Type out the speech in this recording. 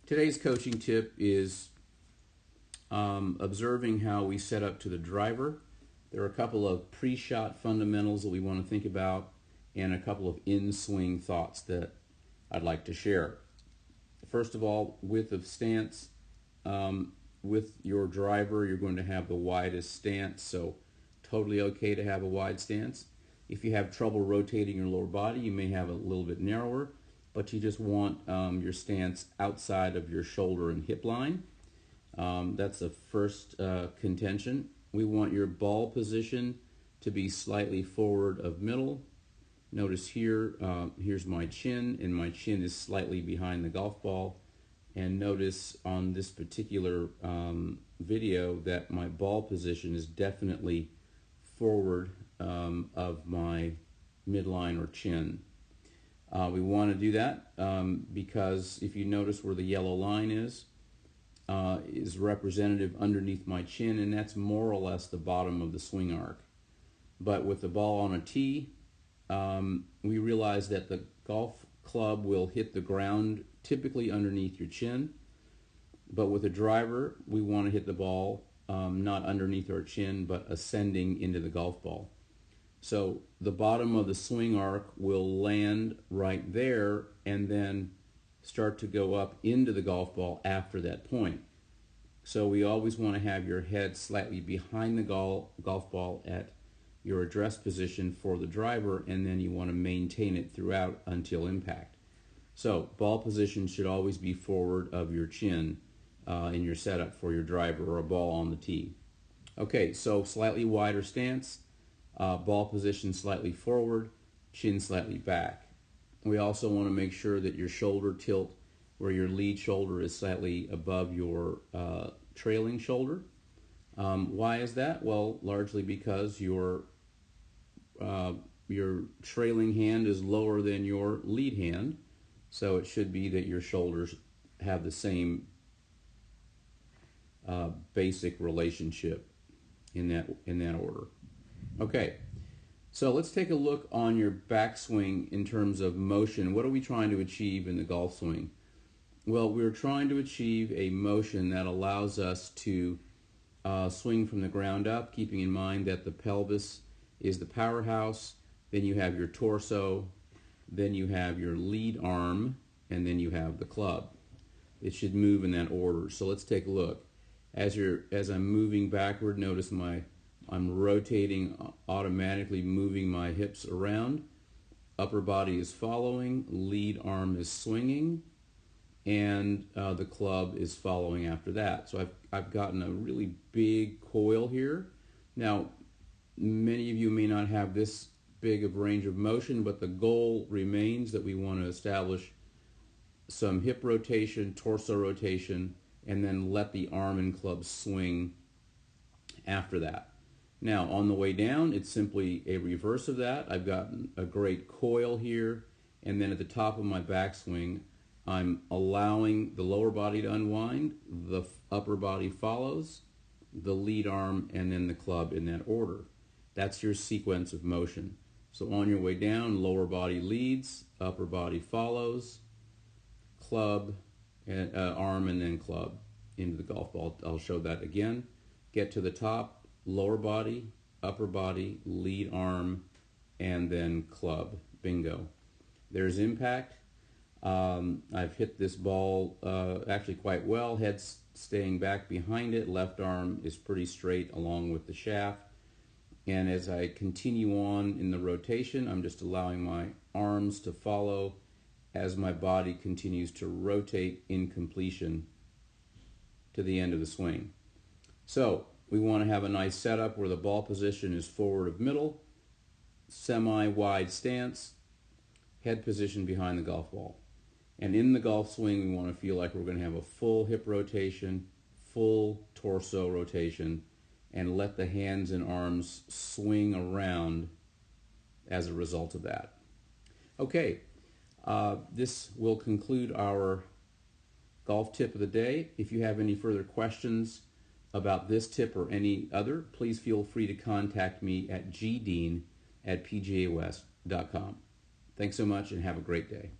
Today's coaching tip is observing how we set up to the driver. There are a couple of pre-shot fundamentals that we want to think about and a couple of in-swing thoughts that I'd like to share. First of all, width of stance. With your driver, you're going to have the widest stance, so totally okay to have a wide stance. If you have trouble rotating your lower body, you may have a little bit narrower, but you just want your stance outside of your shoulder and hip line. That's the first contention. We want your ball position to be slightly forward of middle. Notice here, here's my chin, and my chin is slightly behind the golf ball. And notice on this particular video that my ball position is definitely forward of my midline or chin. We want to do that because if you notice where the yellow line is representative underneath my chin, and that's more or less the bottom of the swing arc. But with the ball on a tee, we realize that the golf club will hit the ground typically underneath your chin, but with a driver we want to hit the ball not underneath our chin but ascending into the golf ball. So the bottom of the swing arc will land right there and then start to go up into the golf ball after that point. So we always want to have your head slightly behind the golf ball at your address position for the driver, and then you want to maintain it throughout until impact. So ball position should always be forward of your chin in your setup for your driver or a ball on the tee. Okay, so slightly wider stance, ball position slightly forward, chin slightly back. We also want to make sure that your shoulder tilt where your lead shoulder is slightly above your trailing shoulder. Why is that? Well, largely because your trailing hand is lower than your lead hand, so it should be that your shoulders have the same basic relationship in that order. Okay, so let's take a look on your backswing in terms of motion. What are we trying to achieve in the golf swing? Well, we're trying to achieve a motion that allows us to swing from the ground up, keeping in mind that the pelvis is the powerhouse, then you have your torso, then you have your lead arm, and then you have the club. It should move in that order. So let's take a look. As I'm moving backward, notice I'm rotating, automatically moving my hips around. Upper body is following, lead arm is swinging, and the club is following after that. So I've gotten a really big coil here. Now, many of you may not have this big of range of motion, but the goal remains that we want to establish some hip rotation, torso rotation, and then let the arm and club swing after that. Now, on the way down, it's simply a reverse of that. I've gotten a great coil here, and then at the top of my backswing, I'm allowing the lower body to unwind, the upper body follows, the lead arm, and then the club in that order. That's your sequence of motion. So on your way down, lower body leads, upper body follows, club, and, arm, and then club into the golf ball. I'll show that again. Get to the top, lower body, upper body, lead arm, and then club. Bingo. There's impact. I've hit this ball actually quite well. Head's staying back behind it. Left arm is pretty straight along with the shaft. And as I continue on in the rotation, I'm just allowing my arms to follow as my body continues to rotate in completion to the end of the swing. So we want to have a nice setup where the ball position is forward of middle, semi-wide stance, head position behind the golf ball. And in the golf swing, we want to feel like we're going to have a full hip rotation, full torso rotation, and let the hands and arms swing around as a result of that. Okay, this will conclude our golf tip of the day. If you have any further questions about this tip or any other, please feel free to contact me at gdean@pgawest.com. Thanks so much and have a great day.